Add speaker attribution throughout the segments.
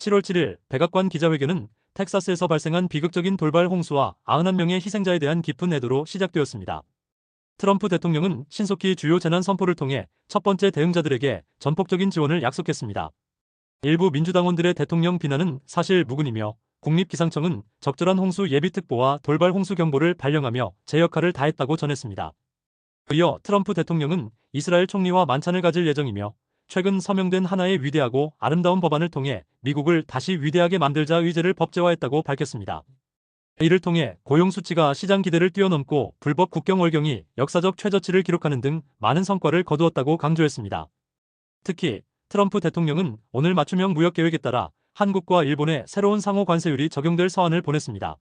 Speaker 1: 7월 7일 백악관 기자회견은 텍사스에서 발생한 비극적인 돌발 홍수와 91명의 희생자에 대한 깊은 애도로 시작되었습니다. 트럼프 대통령은 신속히 주요 재난 선포를 통해 첫 번째 대응자들에게 전폭적인 지원을 약속했습니다. 일부 민주당원들의 대통령 비난은 사실 무근이며 국립기상청은 적절한 홍수 예비특보와 돌발 홍수 경보를 발령하며 제 역할을 다했다고 전했습니다. 이어 트럼프 대통령은 이스라엘 총리와 만찬을 가질 예정이며 최근 서명된 하나의 위대하고 아름다운 법안을 통해 미국을 다시 위대하게 만들자 의제를 법제화했다고 밝혔습니다. 이를 통해 고용 수치가 시장 기대를 뛰어넘고 불법 국경 월경이 역사적 최저치를 기록하는 등 많은 성과를 거두었다고 강조했습니다. 특히 트럼프 대통령은 오늘 맞춤형 무역 계획에 따라 한국과 일본에 새로운 상호 관세율이 적용될 서한을 보냈습니다.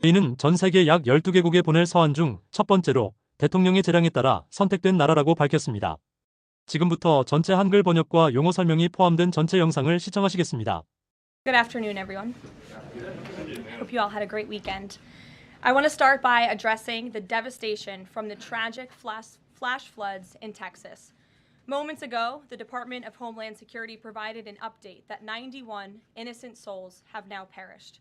Speaker 1: 이는 전 세계 약 12개국에 보낼 서한 중 첫 번째로 대통령의 재량에 따라 선택된 나라라고 밝혔습니다. 지금부터 전체 한글 번역과 용어 설명이 포함된 전체 영상을 시청하시겠습니다.
Speaker 2: Good afternoon, everyone. Hope you all had a great weekend. I want to start by addressing the devastation from the tragic flash floods in Texas. Moments ago, the Department of Homeland Security provided an update that 91 innocent souls have now perished.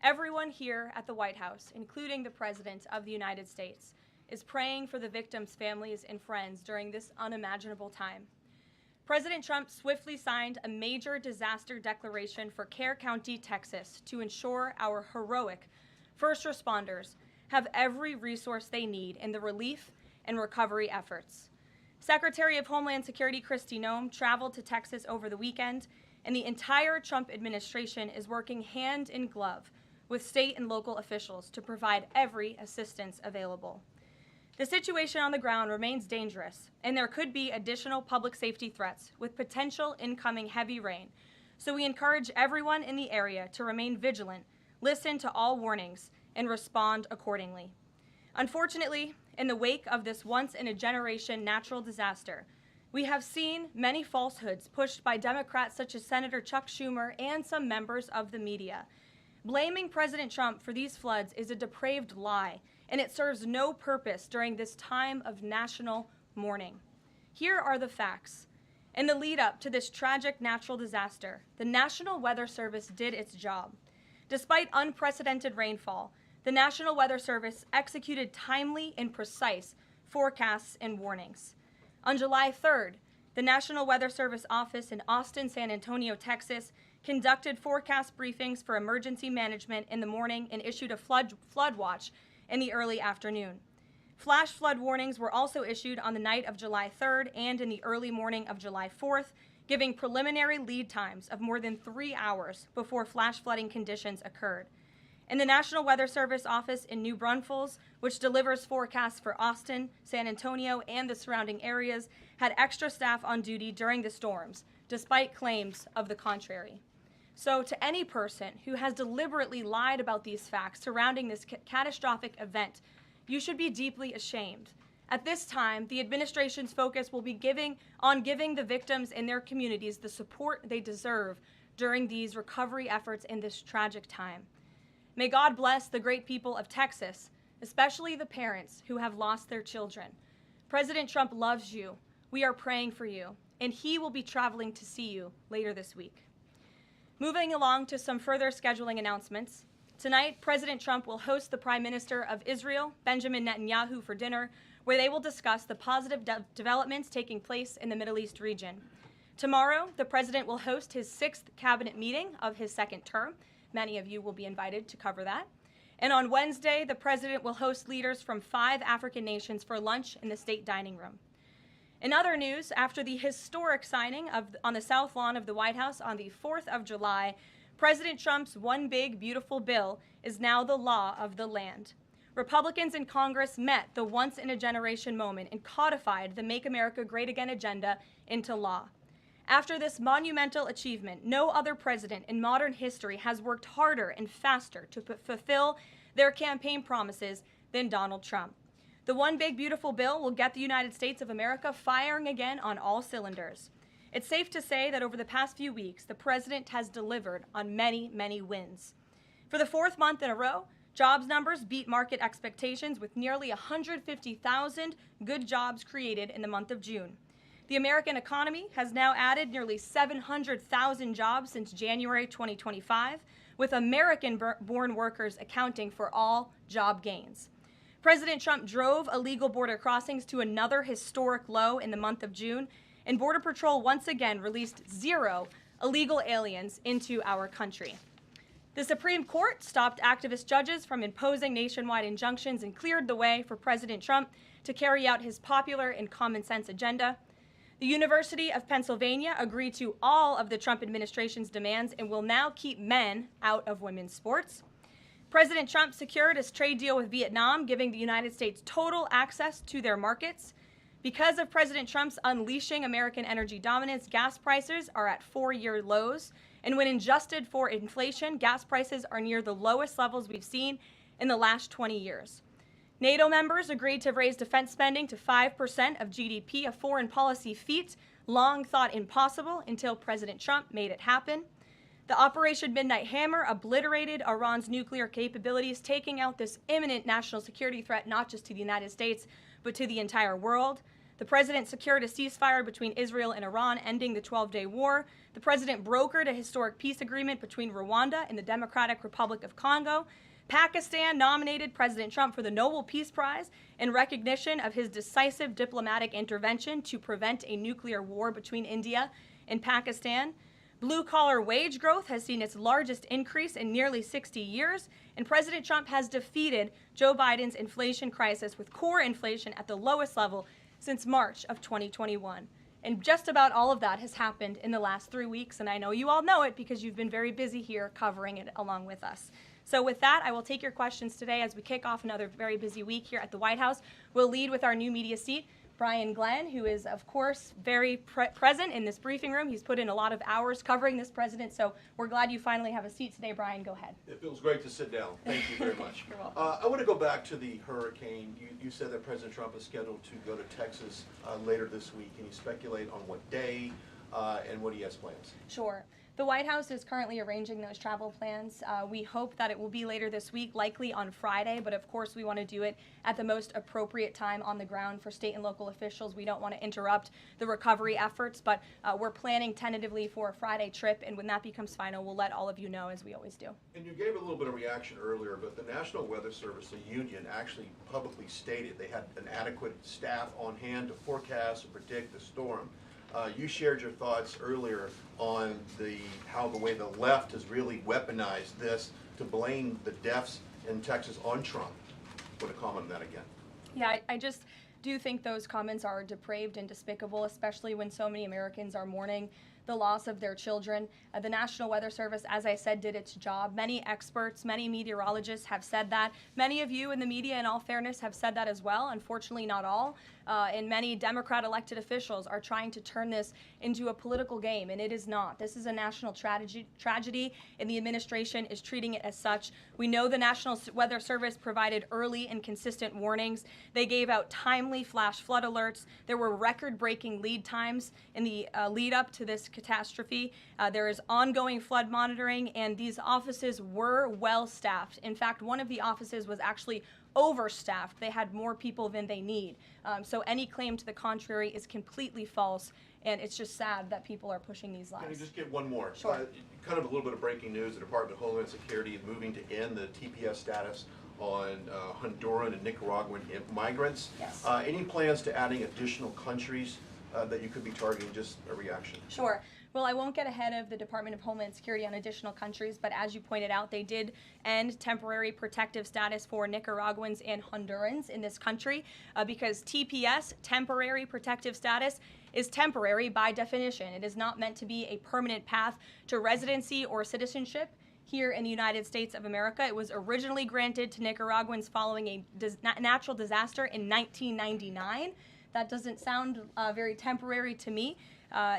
Speaker 2: Everyone here at the White House, including the President of the United States, is praying for the victims' families and friends during this unimaginable time. President Trump swiftly signed a major disaster declaration for Kerr County, Texas, to ensure our heroic first responders have every resource they need in the relief and recovery efforts. Secretary of Homeland Security Kristi Noem traveled to Texas over the weekend, and the entire Trump administration is working hand in glove with state and local officials to provide every assistance available. The situation on the ground remains dangerous, and there could be additional public safety threats with potential incoming heavy rain, so we encourage everyone in the area to remain vigilant, listen to all warnings, and respond accordingly. Unfortunately, in the wake of this once-in-a-generation natural disaster, we have seen many falsehoods pushed by Democrats such as Senator Chuck Schumer and some members of the media. Blaming President Trump for these floods is a depraved lie, and it serves no purpose during this time of national mourning. Here are the facts. In the lead up to this tragic natural disaster, the National Weather Service did its job. Despite unprecedented rainfall, the National Weather Service executed timely and precise forecasts and warnings. On July 3rd, the National Weather Service office in Austin, San Antonio, Texas, conducted forecast briefings for emergency management in the morning and issued a flood watch in the early afternoon. Flash flood warnings were also issued on the night of July 3rd and in the early morning of July 4th, giving preliminary lead times of more than 3 hours before flash flooding conditions occurred. And the National Weather Service office in New Braunfels, which delivers forecasts for Austin, San Antonio, and the surrounding areas, had extra staff on duty during the storms, despite claims of the contrary. So to any person who has deliberately lied about these facts surrounding this catastrophic event, you should be deeply ashamed. At this time, the administration's focus will be on giving the victims and their communities the support they deserve during these recovery efforts in this tragic time. May God bless the great people of Texas, especially the parents who have lost their children. President Trump loves you. We are praying for you, and he will be traveling to see you later this week. Moving along to some further scheduling announcements. Tonight, President Trump will host the Prime Minister of Israel, Benjamin Netanyahu, for dinner, where they will discuss the positive developments taking place in the Middle East region. Tomorrow, the President will host his 6th cabinet meeting of his second term. Many of you will be invited to cover that. And on Wednesday, the President will host leaders from 5 African nations for lunch in the state dining room. In other news, after the historic signing on the South Lawn of the White House on the 4th of July, President Trump's One Big Beautiful Bill is now the law of the land. Republicans in Congress met the once-in-a-generation moment and codified the Make America Great Again agenda into law. After this monumental achievement, no other president in modern history has worked harder and faster to fulfill their campaign promises than Donald Trump. The One Big Beautiful Bill will get the United States of America firing again on all cylinders. It's safe to say that over the past few weeks, the president has delivered on many, many wins. For the 4th month in a row, jobs numbers beat market expectations with nearly 150,000 good jobs created in the month of June. The American economy has now added nearly 700,000 jobs since January 2025, with American-born workers accounting for all job gains. President Trump drove illegal border crossings to another historic low in the month of June, and Border Patrol once again released 0 illegal aliens into our country. The Supreme Court stopped activist judges from imposing nationwide injunctions and cleared the way for President Trump to carry out his popular and common sense agenda. The University of Pennsylvania agreed to all of the Trump administration's demands and will now keep men out of women's sports. President Trump secured his trade deal with Vietnam, giving the United States total access to their markets. Because of President Trump's unleashing American energy dominance, gas prices are at 4-year lows. And when adjusted for inflation, gas prices are near the lowest levels we've seen in the last 20 years. NATO members agreed to raise defense spending to 5% of GDP, a foreign policy feat long thought impossible until President Trump made it happen. The Operation Midnight Hammer obliterated Iran's nuclear capabilities, taking out this imminent national security threat not just to the United States, but to the entire world. The president secured a ceasefire between Israel and Iran, ending the 12-day war. The president brokered a historic peace agreement between Rwanda and the Democratic Republic of Congo. Pakistan nominated President Trump for the Nobel Peace Prize in recognition of his decisive diplomatic intervention to prevent a nuclear war between India and Pakistan. Blue-collar wage growth has seen its largest increase in nearly 60 years, and President Trump has defeated Joe Biden's inflation crisis with core inflation at the lowest level since March of 2021. And just about all of that has happened in the last 3 weeks, and I know you all know it because you've been very busy here covering it along with us. So with that, I will take your questions today as we kick off another very busy week here at the White House. We'll lead with our new media seat, Brian Glenn, who is, of course, very present in this briefing room. He's put in a lot of hours covering this president, so we're glad you finally have a seat today. Brian, go ahead.
Speaker 3: It feels great to sit down. Thank you very much.
Speaker 2: You're welcome.
Speaker 3: I want to go back to the hurricane. You said that President Trump is scheduled to go to Texas later this week. Can you speculate on what day and what he has plans?
Speaker 2: Sure. The White House is currently arranging those travel plans. We hope that it will be later this week, likely on Friday, but of course we want to do it at the most appropriate time on the ground for state and local officials. We don't want to interrupt the recovery efforts, but we're planning tentatively for a Friday trip, and when that becomes final, we'll let all of you know, as we always do.
Speaker 3: And you gave a little bit of reaction earlier, but the National Weather Service, the union, actually publicly stated they had an adequate staff on hand to forecast and predict the storm. You shared your thoughts earlier on how the way the left has really weaponized this to blame the deaths in Texas on Trump. Want to comment on that again?
Speaker 2: Yeah, I just do think those comments are depraved and despicable, especially when so many Americans are mourning the loss of their children. The National Weather Service, as I said, did its job. Many experts, many meteorologists have said that. Many of you in the media, in all fairness, have said that as well. Unfortunately, not all. And many Democrat elected officials are trying to turn this into a political game, and it is not. This is a national tragedy, and the administration is treating it as such. We know the National Weather Service provided early and consistent warnings. They gave out timely flash flood alerts. There were record-breaking lead times in the lead up to this catastrophe. There is ongoing flood monitoring, and these offices were well staffed. In fact, one of the offices was actually overstaffed. They had more people than they need. So any claim to the contrary is completely false, and it's just sad that people are pushing these lies.
Speaker 3: Can you just get one more?
Speaker 2: Sure.
Speaker 3: Kind of a little bit of breaking news. The Department of Homeland Security is moving to end the TPS status on Honduran and Nicaraguan migrants.
Speaker 2: Yes.
Speaker 3: Any plans to adding additional countries that you could be targeting? Just a reaction.
Speaker 2: Sure. Well, I won't get ahead of the Department of Homeland Security on additional countries, but as you pointed out, they did end temporary protective status for Nicaraguans and Hondurans in this country because TPS, temporary protective status, is temporary by definition. It is not meant to be a permanent path to residency or citizenship here in the United States of America. It was originally granted to Nicaraguans following a natural disaster in 1999. That doesn't sound very temporary to me.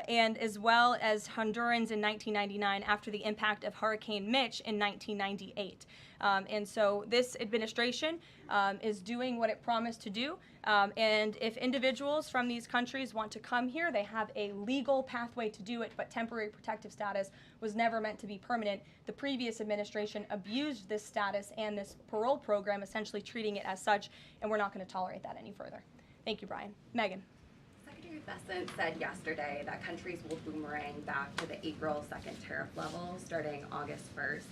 Speaker 2: And as well as Hondurans in 1999 after the impact of Hurricane Mitch in 1998. And so this administration is doing what it promised to do. And if individuals from these countries want to come here, they have a legal pathway to do it, but temporary protective status was never meant to be permanent. The previous administration abused this status and this parole program, essentially treating it as such, and we're not going to tolerate that any further. Thank you, Brian. Megan.
Speaker 4: Secretary Bessent said yesterday that countries will boomerang back to the April 2nd tariff level starting August 1st.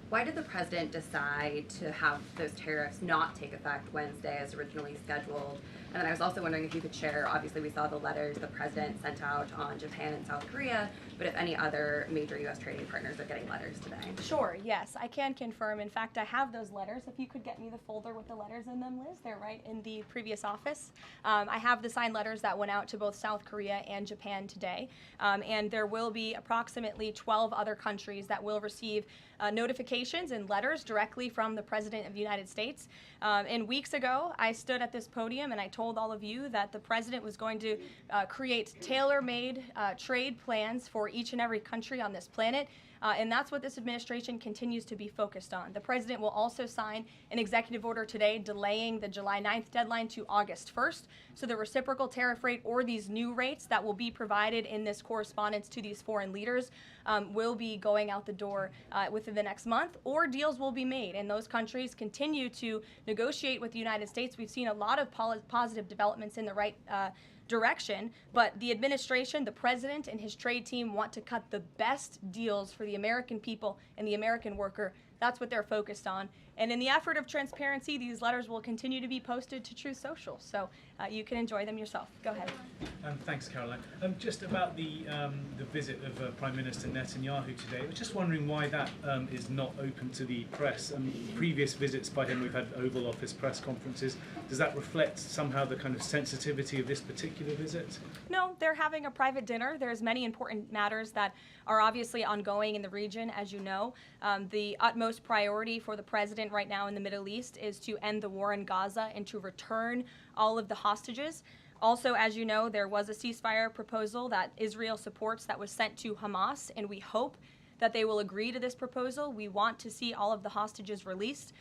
Speaker 4: Why did the president decide to have those tariffs not take effect Wednesday as originally scheduled? And then I was also wondering if you could share, obviously we saw the letters the president sent out on Japan and South Korea, but if any other major U.S. trading partners are getting letters today.
Speaker 2: Sure, yes, I can confirm. In fact, I have those letters. If you could get me the folder with the letters in them, Liz, they're right in the previous office. I have the signed letters that went out to both South Korea and Japan today. And there will be approximately 12 other countries that will receive notifications and letters directly from the President of the United States. And weeks ago, I stood at this podium and I told all of you that the President was going to create tailor-made trade plans for each and every country on this planet. And that's what this administration continues to be focused on. The president will also sign an executive order today delaying the July 9th deadline to August 1st. So the reciprocal tariff rate or these new rates that will be provided in this correspondence to these foreign leaders will be going out the door within the next month, or deals will be made. And those countries continue to negotiate with the United States. We've seen a lot of positive developments in the right direction, but the administration, the president, and his trade team want to cut the best deals for the American people and the American worker. That's what they're focused on. And in the effort of transparency, these letters will continue to be posted to Truth Social, so you can enjoy them yourself. Go ahead.
Speaker 5: Thanks, Caroline. Just about the visit of Prime Minister Netanyahu today, I was just wondering why that is not open to the press. Previous visits by him, we've had Oval Office press conferences. Does that reflect somehow the kind of sensitivity of this particular visit?
Speaker 2: No, they're having a private dinner. There's many important matters that are obviously ongoing in the region, as you know. The utmost priority for the president right now in the Middle East is to end the war in Gaza and to return all of the hostages. Also, as you know, there was a ceasefire proposal that Israel supports that was sent to Hamas, and we hope that they will agree to this proposal. We want to see all of the hostages released.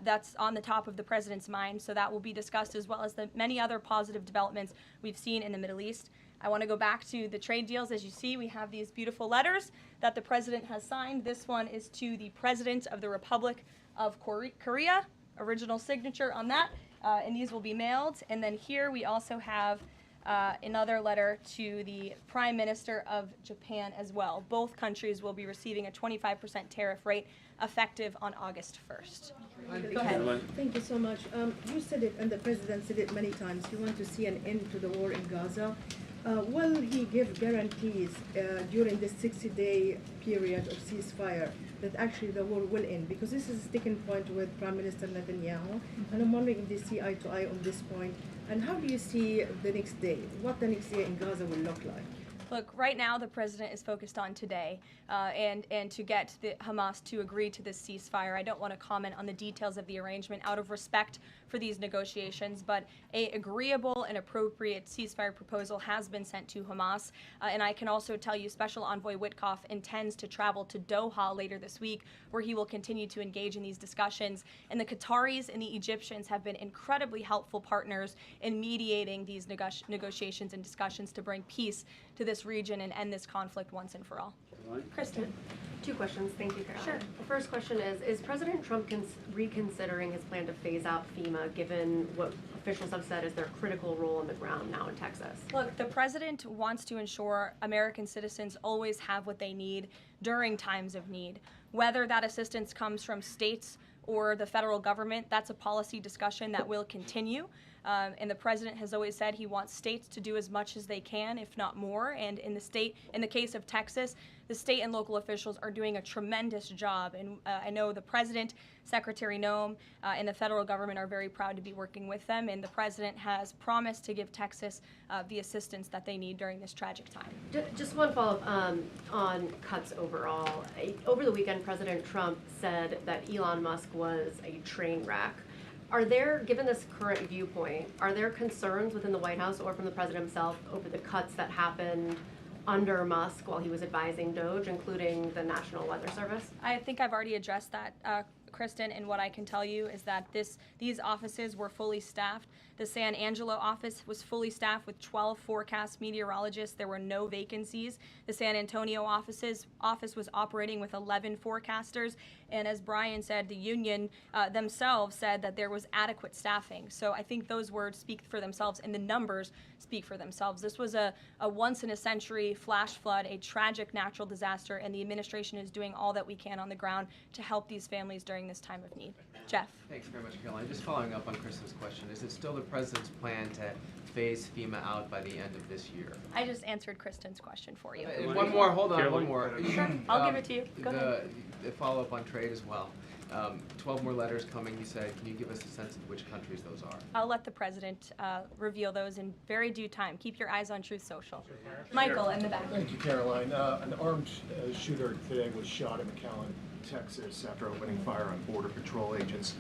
Speaker 2: That's on the top of the president's mind, so that will be discussed, as well as the many other positive developments we've seen in the Middle East. I want to go back to the trade deals. As you see, we have these beautiful letters that the president has signed. This one is to the President of the Republic of Korea, original signature on that, and these will be mailed. And then here we also have another letter to the Prime Minister of Japan as well. Both countries will be receiving a 25% tariff rate effective on August 1st. Go ahead.
Speaker 6: Thank you so much. You said it, and the president said it many times, you want to see an end to the war in Gaza. Will he give guarantees during this 60-day period of ceasefire that actually the war will end? Because this is a sticking point with Prime Minister Netanyahu, and I'm wondering if they see eye to eye on this point. And how do you see the next day? What the next day in Gaza will look like?
Speaker 2: Look, right now the president is focused on today and to get the Hamas to agree to this ceasefire. I don't want to comment on the details of the arrangement out of respect for these negotiations, but a agreeable and appropriate ceasefire proposal has been sent to Hamas. And I can also tell you Special Envoy Witkoff intends to travel to Doha later this week, where he will continue to engage in these discussions. And the Qataris and the Egyptians have been incredibly helpful partners in mediating these negotiations and discussions to bring peace to this region and end this conflict once and for all. Kristen.
Speaker 7: Two questions. Thank you, Caroline.
Speaker 2: Sure.
Speaker 7: The first question is President Trump reconsidering his plan to phase out FEMA, given what officials have said is their critical role on the ground now in Texas?
Speaker 2: Look, the president wants to ensure American citizens always have what they need during times of need. Whether that assistance comes from states or the federal government, that's a policy discussion that will continue. And the president has always said he wants states to do as much as they can, if not more. And in the case of Texas, the state and local officials are doing a tremendous job. And I know the president, Secretary Noem, and the federal government are very proud to be working with them. And the president has promised to give Texas the assistance that they need during this tragic time.
Speaker 7: Just one follow-up on cuts overall. Over the weekend, President Trump said that Elon Musk was a train wreck. Are there, given this current viewpoint, are there concerns within the White House or from the president himself over the cuts that happened under Musk while he was advising DOGE, including the National Weather Service?
Speaker 2: I think I've already addressed that Kristen, and what I can tell you is that these offices were fully staffed. The San Angelo office was fully staffed with 12 forecast meteorologists. There were no vacancies. The San Antonio office was operating with 11 forecasters. And as Brian said, the union themselves said that there was adequate staffing. So I think those words speak for themselves, and the numbers speak for themselves. This was a once-in-a-century flash flood, a tragic natural disaster, and the administration is doing all that we can on the ground to help these families during this time of need. Jeff.
Speaker 8: Thanks very much, Caroline. Just following up on Kristen's question, is it still the president's plan to phase FEMA out by the end of this year?
Speaker 2: I just answered Kristen's question for you.
Speaker 8: One more, hold on, one more.
Speaker 2: Sure, I'll give it to you. Go ahead.
Speaker 8: The follow-up on trade as well. 12 more letters coming, you said. Can you give us a sense of which countries those are?
Speaker 2: I'll let the president reveal those in very due time. Keep your eyes on Truth Social. Michael, in the back.
Speaker 9: Thank you, Caroline. An armed shooter today was shot in McAllen, Texas, after opening fire on Border Patrol agents.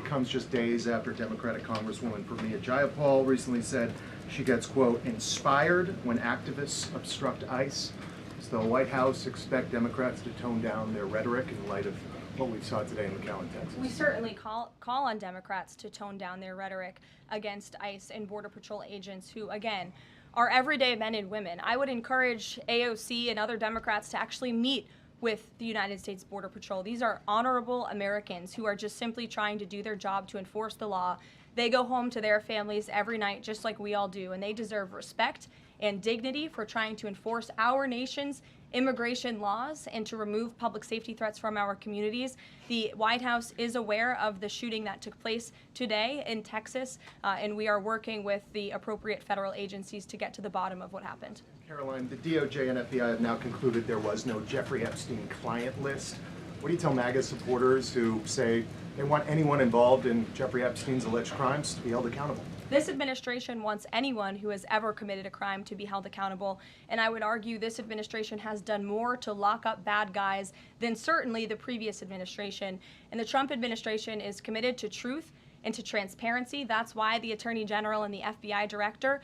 Speaker 9: Comes just days after Democratic Congresswoman Pramila Jayapal recently said she gets, quote, inspired when activists obstruct ICE. Does the White House expect Democrats to tone down their rhetoric in light of what we saw today in McAllen, Texas?
Speaker 2: We certainly call on Democrats to tone down their rhetoric against ICE and Border Patrol agents who, again, are everyday men and women. I would encourage AOC and other Democrats to actually meet with the United States Border Patrol. These are honorable Americans who are just simply trying to do their job to enforce the law. They go home to their families every night just like we all do, and they deserve respect and dignity for trying to enforce our nation's immigration laws and to remove public safety threats from our communities. The White House is aware of the shooting that took place today in Texas, and we are working with the appropriate federal agencies to get to the bottom of what happened.
Speaker 9: Caroline, the DOJ and FBI have now concluded there was no Jeffrey Epstein client list. What do you tell MAGA supporters who say they want anyone involved in Jeffrey Epstein's alleged crimes to be held accountable?
Speaker 2: This administration wants anyone who has ever committed a crime to be held accountable, and I would argue this administration has done more to lock up bad guys than certainly the previous administration. And the Trump administration is committed to truth and to transparency. That's why the Attorney General and the FBI Director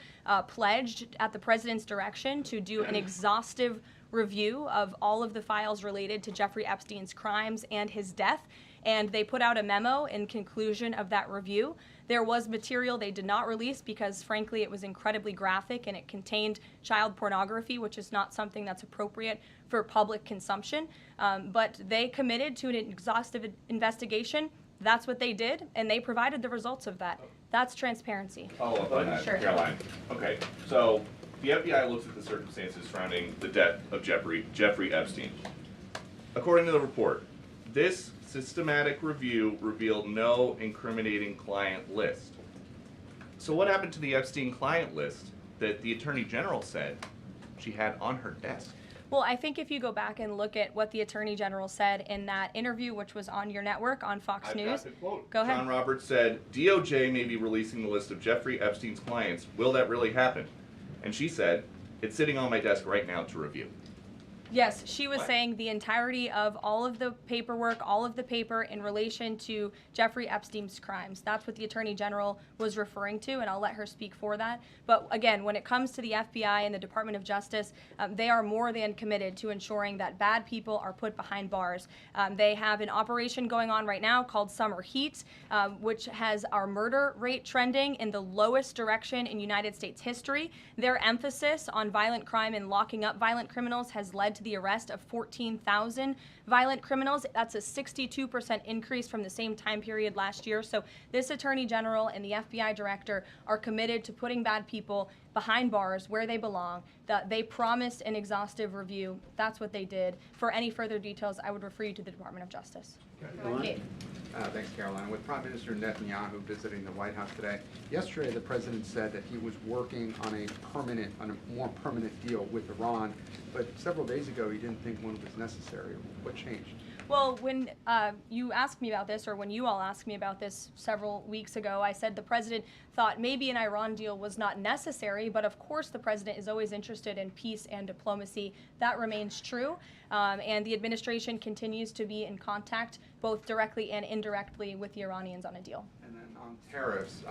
Speaker 2: pledged at the President's direction to do an exhaustive review of all of the files related to Jeffrey Epstein's crimes and his death. And they put out a memo in conclusion of that review. There was material they did not release because, frankly, it was incredibly graphic and it contained child pornography, which is not something that's appropriate for public consumption. But they committed to an exhaustive investigation. That's what they did, and they provided the results of that. That's transparency.
Speaker 10: Follow up on that,
Speaker 2: Sure.
Speaker 10: Caroline. Okay, so the FBI looks at the circumstances surrounding the death of Jeffrey Epstein. According to the report, this systematic review revealed no incriminating client list. So what happened to the Epstein client list that the Attorney General said she had on her desk?
Speaker 2: Well, I think if you go back and look at what the Attorney General said in that interview, which was on your network on Fox
Speaker 10: I've
Speaker 2: News.
Speaker 10: got the quote.
Speaker 2: Go ahead.
Speaker 10: John Roberts said, DOJ may be releasing the list of Jeffrey Epstein's clients. Will that really happen? And she said, it's sitting on my desk right now to review.
Speaker 2: Yes, she was
Speaker 10: What?
Speaker 2: saying the entirety of all of the paperwork, all of the paper in relation to Jeffrey Epstein's crimes. That's what the Attorney General was referring to, and I'll let her speak for that. But again, when it comes to the FBI and the Department of Justice, they are more than committed to ensuring that bad people are put behind bars. They have an operation going on right now called Summer Heat, which has our murder rate trending in the lowest direction in United States history. Their emphasis on violent crime and locking up violent criminals has led to the arrest of 14,000 violent criminals. That's a 62% increase from the same time period last year. So this Attorney General and the FBI Director are committed to putting bad people behind bars where they belong. They promised an exhaustive review. That's what they did. For any further details, I would refer you to the Department of Justice.
Speaker 11: Kate. Thanks, Caroline. With Prime Minister Netanyahu visiting the White House today, yesterday the president said that he was working on a more permanent deal with Iran, but several days ago he didn't think one was necessary. What changed?
Speaker 2: Well, when you asked me about this, or when you all asked me about this several weeks ago, I said the president thought maybe an Iran deal was not necessary, but of course the president is always interested in peace and diplomacy. That remains true, and the administration continues to be in contact, both directly and indirectly, with the Iranians on a deal.
Speaker 11: And then on tariffs,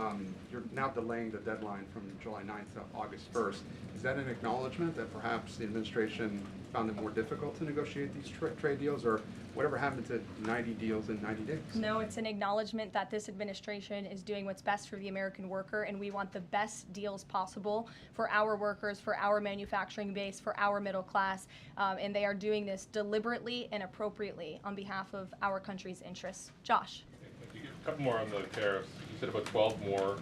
Speaker 11: you're now delaying the deadline from July 9th to August 1st. Is that an acknowledgement that perhaps the administration found it more difficult to negotiate these trade deals, or whatever happened to 90 deals in 90 days?
Speaker 2: No, it's an acknowledgement that this administration is doing what's best for the American worker, and we want the best deals possible for our workers, for our manufacturing base, for our middle class, and they are doing this deliberately and appropriately on behalf of our country's interests. Josh.
Speaker 12: A couple more on the tariffs. You said about 12 more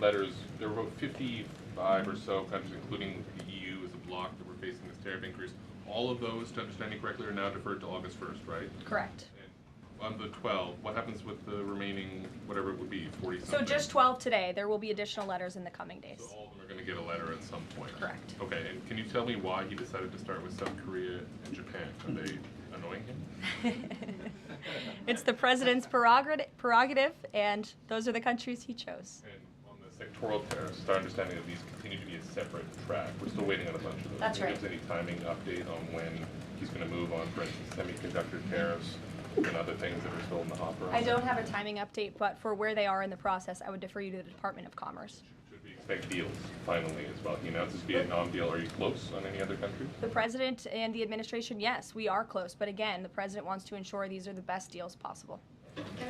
Speaker 12: letters. There were about 55 or so countries, including the EU as a bloc, that were facing this tariff increase. All of those, to understand you correctly, are now deferred to August 1st, right?
Speaker 2: Correct.
Speaker 12: And on the 12, what happens with the remaining, whatever it would be, 40 something?
Speaker 2: So just 12 today. There will be additional letters in the coming days.
Speaker 12: So all of them are going to get a letter at some point?
Speaker 2: Correct.
Speaker 12: Okay, and can you tell me why he decided to start with South Korea and Japan? Are they annoying him?
Speaker 2: It's the president's prerogative, and those are the countries he chose.
Speaker 12: And on the sectoral tariffs, it's our understanding that these continue to be a separate track. We're still waiting on a bunch of those.
Speaker 2: That's
Speaker 12: Can you
Speaker 2: right.
Speaker 12: give us any timing update on when he's going to move on, for instance, semiconductor tariffs and other things that are still in the hopper?
Speaker 2: I don't have a timing update, but for where they are in the process, I would defer you to the Department of Commerce.
Speaker 12: Should we expect deals finally as well? He announced this Vietnam deal. Are you close on any other countries?
Speaker 2: The president and the administration, yes, we are close. But again, the president wants to ensure these are the best deals possible.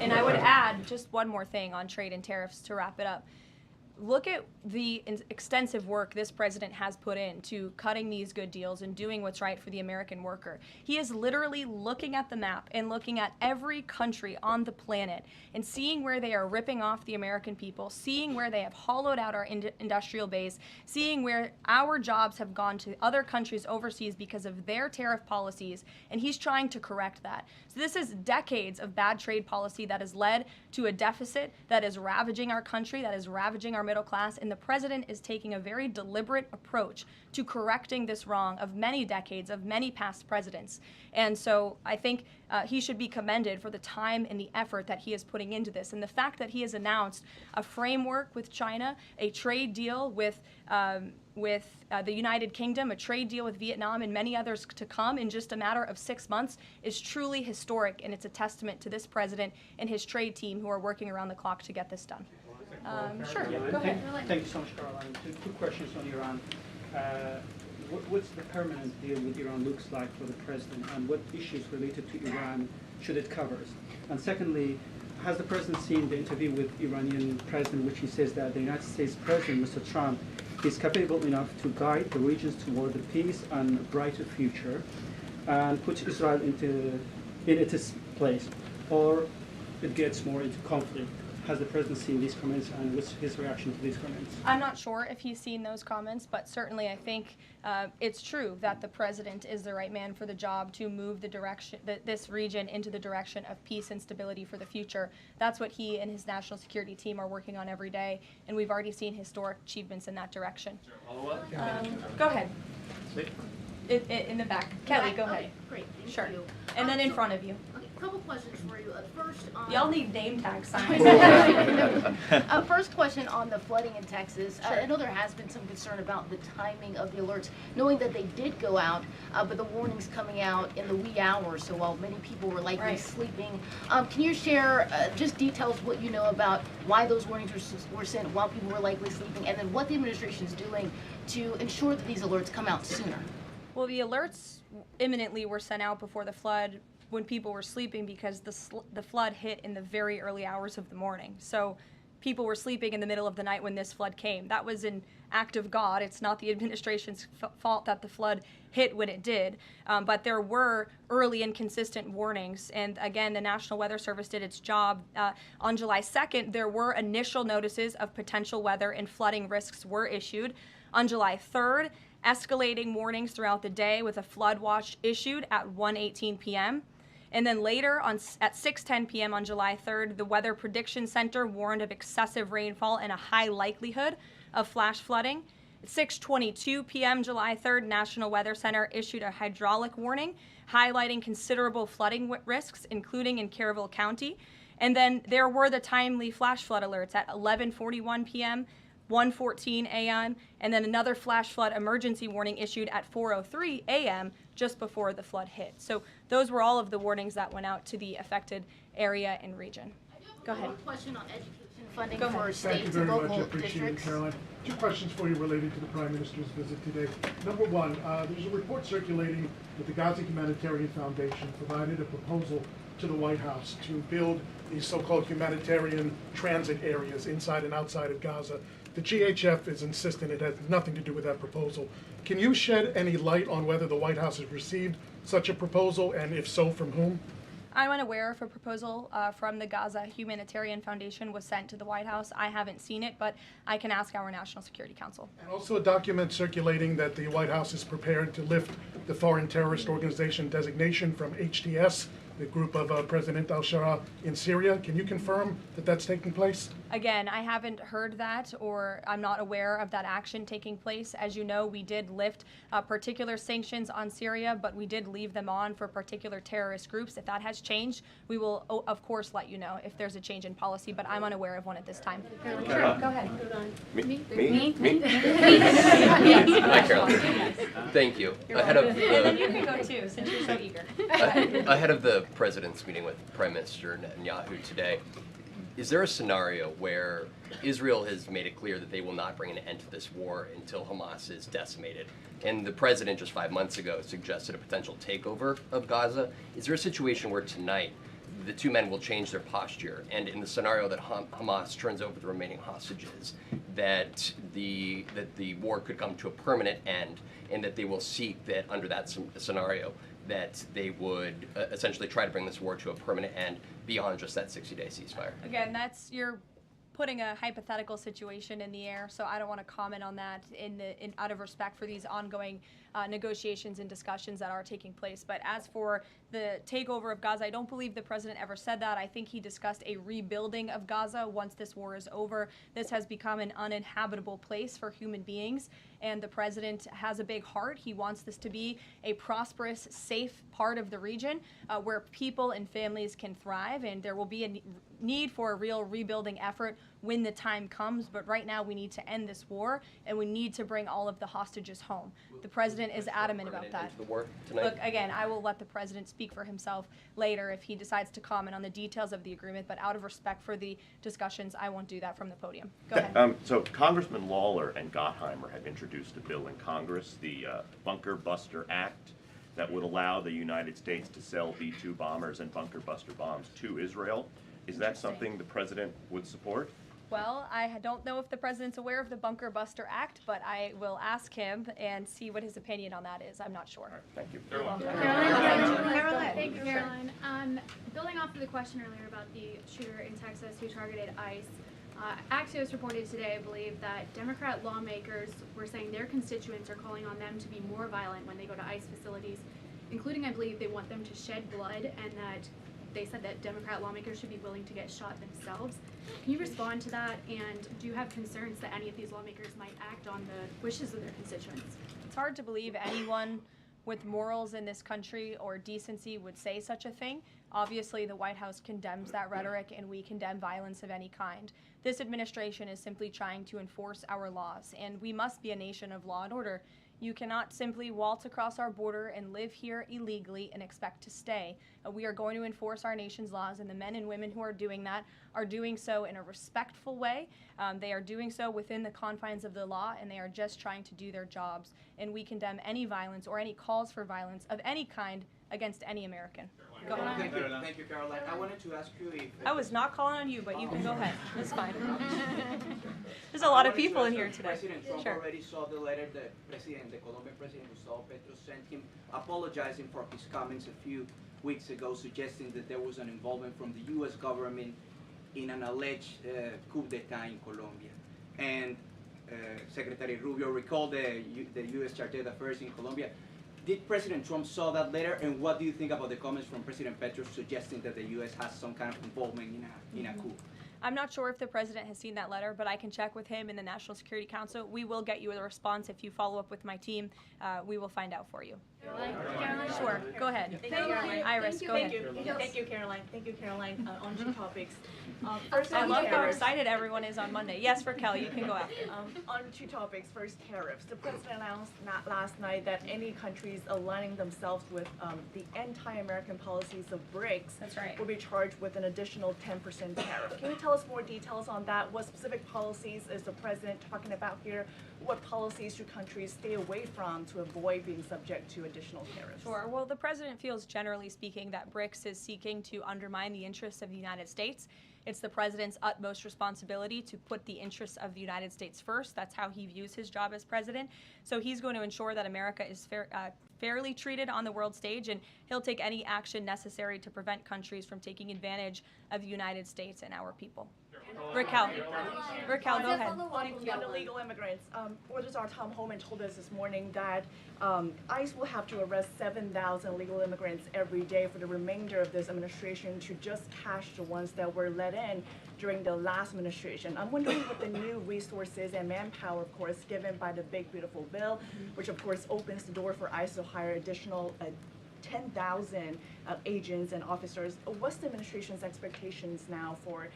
Speaker 2: And I would add just one more thing on trade and tariffs to wrap it up. Look at the extensive work this president has put into cutting these good deals and doing what's right for the American worker. He is literally looking at the map and looking at every country on the planet and seeing where they are ripping off the American people, seeing where they have hollowed out our industrial base, seeing where our jobs have gone to other countries overseas because of their tariff policies, and he's trying to correct that. So this is decades of bad trade policy that has led to a deficit that is ravaging our country, that is ravaging our middle class, and the president is taking a very deliberate approach to correcting this wrong of many decades, of many past presidents. And so I think he should be commended for the time and the effort that he is putting into this. And the fact that he has announced a framework with China, a trade deal with the United Kingdom, a trade deal with Vietnam, and many others to come in just a matter of 6 months is truly historic, and it's a testament to this president and his trade team who are working around the clock to get this done. Sure, go ahead.
Speaker 13: Thank you so much, Caroline. Two questions on Iran. What's the permanent deal with Iran looks like for the president, and what issues related to Iran should it cover? And secondly, has the president seen the interview with Iranian president, which he says that the United States president, Mr. Trump, is capable enough to guide the regions toward a peace and a brighter future, and put Israel in its place, or it gets more into conflict? Has the president seen these comments, and what's his reaction to these comments?
Speaker 2: I'm not sure if he's seen those comments, but certainly I think it's true that the president is the right man for the job to move the direction, this region into the direction of peace and stability for the future. That's what he and his national security team are working on every day, and we've already seen historic achievements in that direction. Go ahead. In the back. Kelly, go ahead.
Speaker 14: Okay, great. Thank
Speaker 2: Sure.
Speaker 14: you.
Speaker 2: And then in front of you.
Speaker 14: Okay, a couple questions for you. First, on
Speaker 2: Y'all need name tag signs.
Speaker 14: First question on the flooding in Texas.
Speaker 2: Sure.
Speaker 14: I know there has been some concern about the timing of the alerts, knowing that they did go out, but the warnings coming out in the wee hours, so while many people were likely sleeping. Can you share just details what you know about why those warnings were sent while people were likely sleeping, and then what the administration is doing to ensure that these alerts come out sooner?
Speaker 2: Well, the alerts imminently were sent out before the flood when people were sleeping, because the flood hit in the very early hours of the morning. So people were sleeping in the middle of the night when this flood came. That was an act of God. It's not the administration's fault that the flood hit when it did. But there were early and consistent warnings. And again, the National Weather Service did its job. On July 2nd, there were initial notices of potential weather and flooding risks were issued. On July 3rd, escalating warnings throughout the day with a flood watch issued at 1:18 p.m. And then later at 6:10 p.m. on July 3rd, the Weather Prediction Center warned of excessive rainfall and a high likelihood of flash flooding. At 6:22 p.m. July 3rd, National Weather Center issued a hydraulic warning highlighting considerable flooding risks, including in Caryville County. And then there were the timely flash flood alerts at 11:41 p.m., 1:14 a.m., and then another flash flood emergency warning issued at 4:03 a.m. just before the flood hit. So those were all of the warnings that went out to the affected area and region. Go ahead.
Speaker 14: One question on education funding
Speaker 2: Go
Speaker 14: for
Speaker 2: ahead.
Speaker 14: state
Speaker 15: Thank you
Speaker 14: to
Speaker 15: very much. I
Speaker 14: local
Speaker 15: appreciate it,
Speaker 14: districts?
Speaker 15: Caroline. Two questions for you related to the Prime Minister's visit today. Number one, there's a report circulating that the Gaza Humanitarian Foundation provided a proposal to the White House to build these so-called humanitarian transit areas inside and outside of Gaza. The GHF is insistent it has nothing to do with that proposal. Can you shed any light on whether the White House has received such a proposal, and if so, from whom?
Speaker 2: I'm unaware if a proposal from the Gaza Humanitarian Foundation was sent to the White House. I haven't seen it, but I can ask our National Security Council.
Speaker 15: And also a document circulating that the White House is prepared to lift the Foreign Terrorist Organization designation from HTS, the group of President al-Shara in Syria. Can you confirm that that's taking place?
Speaker 2: Again, I haven't heard that, or I'm not aware of that action taking place. As you know, we did lift particular sanctions on Syria, but we did leave them on for particular terrorist groups. If that has changed, we will, of course, let you know if there's a change in policy, but I'm unaware of one at this time. Sure, go ahead.
Speaker 16: Me?
Speaker 2: Yes,
Speaker 16: Hi, Caroline. Thank you. Ahead of
Speaker 2: and then you can go too, since you're so eager.
Speaker 16: ahead of the president's meeting with Prime Minister Netanyahu today, is there a scenario where Israel has made it clear that they will not bring an end to this war until Hamas is decimated? And the president just 5 months ago suggested a potential takeover of Gaza. Is there a situation where tonight the two men will change their posture, and in the scenario that Hamas turns over the remaining hostages, that the war could come to a permanent end, and that they will seek that under that scenario that they would essentially try to bring this war to a permanent end beyond just that 60-day ceasefire?
Speaker 2: Again, you're putting a hypothetical situation in the air, so I don't want to comment on that out of respect for these ongoing negotiations and discussions that are taking place. But as for the takeover of Gaza, I don't believe the president ever said that. I think he discussed a rebuilding of Gaza once this war is over. This has become an uninhabitable place for human beings, and the president has a big heart. He wants this to be a prosperous, safe part of the region where people and families can thrive, and there will be a need for a real rebuilding effort when the time comes. But right now we need to end this war, and we need to bring all of the hostages home. The president is adamant about that.
Speaker 16: The war tonight?
Speaker 2: Look, again, I will let the president speak for himself later if he decides to comment on the details of the agreement, but out of respect for the discussions, I won't do that from the podium. Go ahead.
Speaker 17: So Congressman Lawler and Gottheimer have introduced a bill in Congress, the Bunker Buster Act, that would allow the United States to sell B-2 bombers and bunker buster bombs to Israel. Is that something the president would support?
Speaker 2: Well, I don't know if the president's aware of the Bunker Buster Act, but I will ask him and see what his opinion on that is. I'm not sure.
Speaker 17: Right, thank you.
Speaker 2: Caroline.
Speaker 18: Thank you, Caroline. Building off of the question earlier about the shooter in Texas who targeted ICE, Axios reported today, I believe, that Democrat lawmakers were saying their constituents are calling on them to be more violent when they go to ICE facilities, including, I believe, they want them to shed blood, and that they said that Democrat lawmakers should be willing to get shot themselves. Can you respond to that, and do you have concerns that any of these lawmakers might act on the wishes of their constituents?
Speaker 2: It's hard to believe anyone with morals in this country or decency would say such a thing. Obviously, the White House condemns that rhetoric, and we condemn violence of any kind. This administration is simply trying to enforce our laws, and we must be a nation of law and order. You cannot simply waltz across our border and live here illegally and expect to stay. We are going to enforce our nation's laws, and the men and women who are doing that are doing so in a respectful way. They are doing so within the confines of the law, and they are just trying to do their jobs. And we condemn any violence or any calls for violence of any kind against any American. Go ahead.
Speaker 19: Thank you, Caroline. I wanted to ask you if...
Speaker 2: I was not calling on you, but you can go ahead. It's fine. There's a lot of people in here today.
Speaker 19: President Trump already saw the letter that the Colombian president, Gustavo Petro, sent him apologizing for his comments a few weeks ago, suggesting that there was an involvement from the U.S. government in an alleged coup d'etat in Colombia. And Secretary Rubio recalled the U.S. Chargé d'Affaires in Colombia. Did President Trump saw that letter, and what do you think about the comments from President Petro suggesting that the U.S. has some kind of involvement in a coup?
Speaker 2: I'm not sure if the president has seen that letter, but I can check with him in the National Security Council. We will get you a response if you follow up with my team. We will find out for you.
Speaker 18: Caroline?
Speaker 2: Sure, go ahead. Iris, go ahead.
Speaker 20: Thank you, Caroline. Thank you, Caroline. On two topics. First,
Speaker 2: I love how excited everyone is on Monday. Yes, for Kelly, you can go after.
Speaker 20: On two topics. First, tariffs. The president announced last night that any countries aligning themselves with the anti-American policies of BRICS
Speaker 2: That's right.
Speaker 20: will be charged with an additional 10% tariff. Can you tell us us more details on that? What specific policies is the president talking about here? What policies should countries stay away from to avoid being subject to additional tariffs?
Speaker 2: Sure. Well, the president feels, generally speaking, that BRICS is seeking to undermine the interests of the United States. It's the president's utmost responsibility to put the interests of the United States first. That's how he views his job as president. So he's going to ensure that America is fairly treated on the world stage, and he'll take any action necessary to prevent countries from taking advantage of the United States and our people. Raquel, go ahead.
Speaker 20: On illegal immigrants, Registrar Tom Homan told us this morning that ICE will have to arrest 7,000 illegal immigrants every day for the remainder of this administration to just catch the ones that were let in during the last administration. I'm wondering what the new resources and manpower, of course, given by the Big Beautiful Bill, which of course opens the door for ICE to hire additional 10,000 agents and officers. What's the administration's expectations now for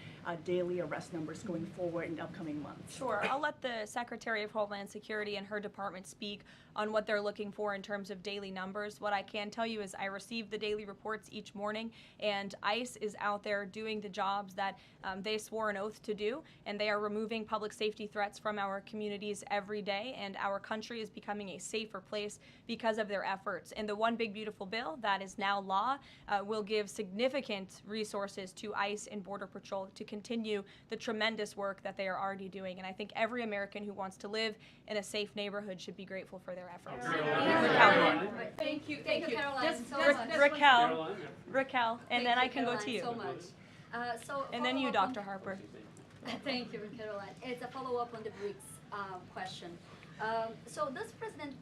Speaker 20: daily arrest numbers going forward in the upcoming months?
Speaker 2: Sure. I'll let the Secretary of Homeland Security and her department speak on what they're looking for in terms of daily numbers. What I can tell you is I receive the daily reports each morning, and ICE is out there doing the jobs that they swore an oath to do, and they are removing public safety threats from our communities every day, and our country is becoming a safer place because of their efforts. And the One Big Beautiful Bill that is now law will give significant resources to ICE and Border Patrol to continue the tremendous work that they are already doing. And I think every American who wants to live in a safe neighborhood should be grateful for their efforts.
Speaker 21: Thank you, Caroline, so much.
Speaker 2: Raquel, and then I can go to you.
Speaker 21: So much.
Speaker 2: And then you, Dr. Harper.
Speaker 21: Thank you, Caroline. It's a follow-up on the BRICS question. So does President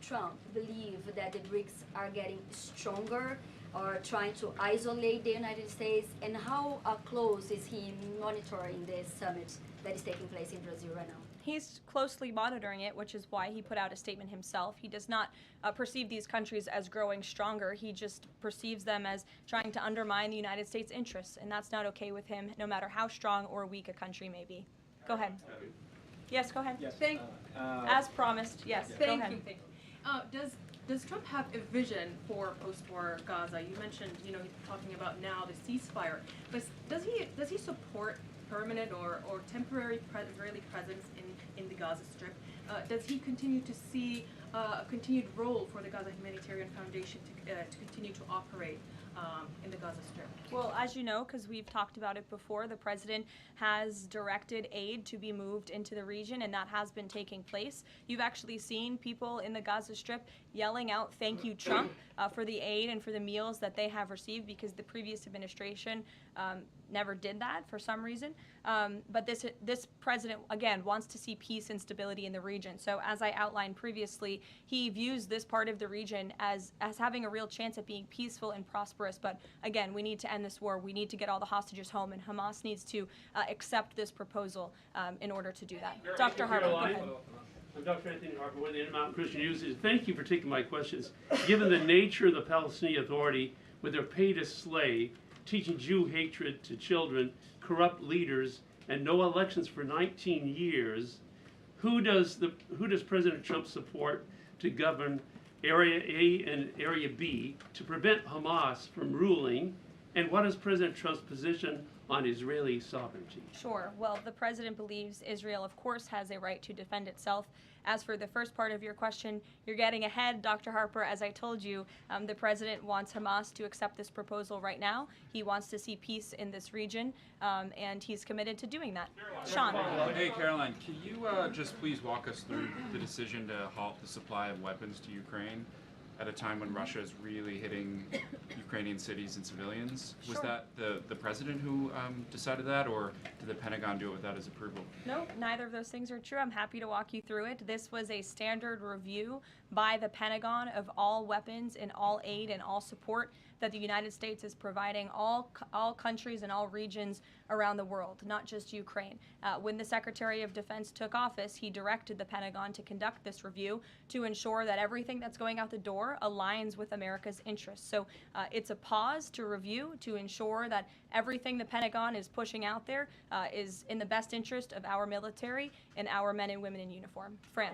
Speaker 21: Trump believe that the BRICS are getting stronger or trying to isolate the United States? And how close is he monitoring this summit that is taking place in Brazil right now?
Speaker 2: He's closely monitoring it, which is why he put out a statement himself. He does not perceive these countries as growing stronger. He just perceives them as trying to undermine the United States' interests, and that's not okay with him, no matter how strong or weak a country may be. Go ahead. Yes, go ahead.
Speaker 22: Yes.
Speaker 2: As promised, yes, go ahead.
Speaker 23: Thank you. Does Trump have a vision for post-war Gaza? You mentioned, he's talking about now the ceasefire, but does he support permanent or temporary Israeli presence in the Gaza Strip? Does he continue to see a continued role for the Gaza Humanitarian Foundation to continue to operate in the Gaza Strip?
Speaker 2: Well, as you know, because we've talked about it before, the president has directed aid to be moved into the region, and that has been taking place. You've actually seen people in the Gaza Strip yelling out, "Thank you, Trump," for the aid and for the meals that they have received, because the previous administration never did that for some reason. But this president, again, wants to see peace and stability in the region. So as I outlined previously, he views this part of the region as having a real chance at being peaceful and prosperous. But again, we need to end this war. We need to get all the hostages home, and Hamas needs to accept this proposal in order to do that. Dr. Harper, go ahead.
Speaker 24: I'm Dr. Anthony Harper with the Intermountain Christian News. Thank you for taking my questions. Given the nature of the Palestinian Authority, with their pay to slay, teaching Jew hatred to children, corrupt leaders, and no elections for 19 years, who does President Trump support to govern Area A and Area B to prevent Hamas from ruling? And what is President Trump's position on Israeli sovereignty?
Speaker 2: Sure. Well, the president believes Israel, of course, has a right to defend itself. As for the first part of your question, you're getting ahead, Dr. Harper. As I told you, the president wants Hamas to accept this proposal right now. He wants to see peace in this region, and he's committed to doing that. Sean.
Speaker 25: Hey, Caroline, can you just please walk us through the decision to halt the supply of weapons to Ukraine at a time when Russia is really hitting Ukrainian cities and civilians? Was that the president who decided that, or did the Pentagon do it without his approval?
Speaker 2: No, neither of those things are true. I'm happy to walk you through it. This was a standard review by the Pentagon of all weapons and all aid and all support that the United States is providing all countries and all regions around the world, not just Ukraine. When the Secretary of Defense took office, he directed the Pentagon to conduct this review to ensure that everything that's going out the door aligns with America's interests. So it's a pause to review to ensure that everything the Pentagon is pushing out there is in the best interest of our military and our men and women in uniform. Fran.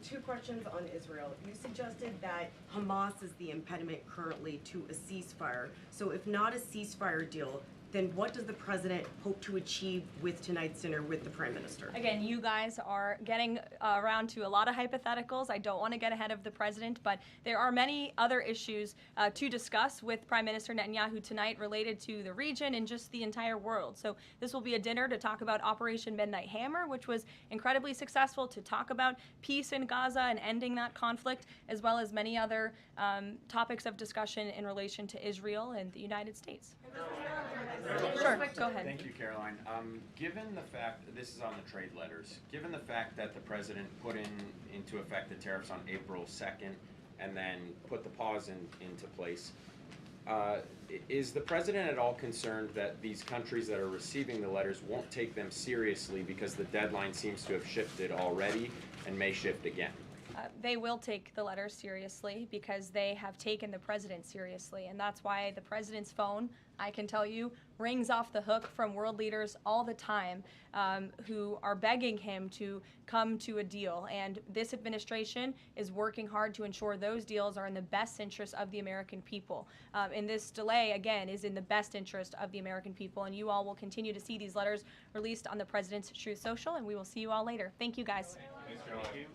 Speaker 26: Two questions on Israel. You suggested that Hamas is the impediment currently to a ceasefire. So if not a ceasefire deal, then what does the president hope to achieve with tonight's dinner with the prime minister?
Speaker 2: Again, you guys are getting around to a lot of hypotheticals. I don't want to get ahead of the president, but there are many other issues to discuss with Prime Minister Netanyahu tonight related to the region and just the entire world. So this will be a dinner to talk about Operation Midnight Hammer, which was incredibly successful, to talk about peace in Gaza and ending that conflict, as well as many other topics of discussion in relation to Israel and the United States. Sure, go ahead.
Speaker 1: Thank you, Caroline. Given the fact, this is on the trade letters, given the fact that the president put into effect the tariffs on April 2nd and then put the pause into place, is the president at all concerned that these countries that are receiving the letters won't take them seriously because the deadline seems to have shifted already and may shift again?
Speaker 2: They will take the letters seriously because they have taken the president seriously, and that's why the president's phone, I can tell you, rings off the hook from world leaders all the time who are begging him to come to a deal. And this administration is working hard to ensure those deals are in the best interest of the American people. And this delay, again, is in the best interest of the American people. And you all will continue to see these letters released on the president's Truth Social, and we will see you all later. Thank you, guys.
Speaker 10: Thank you.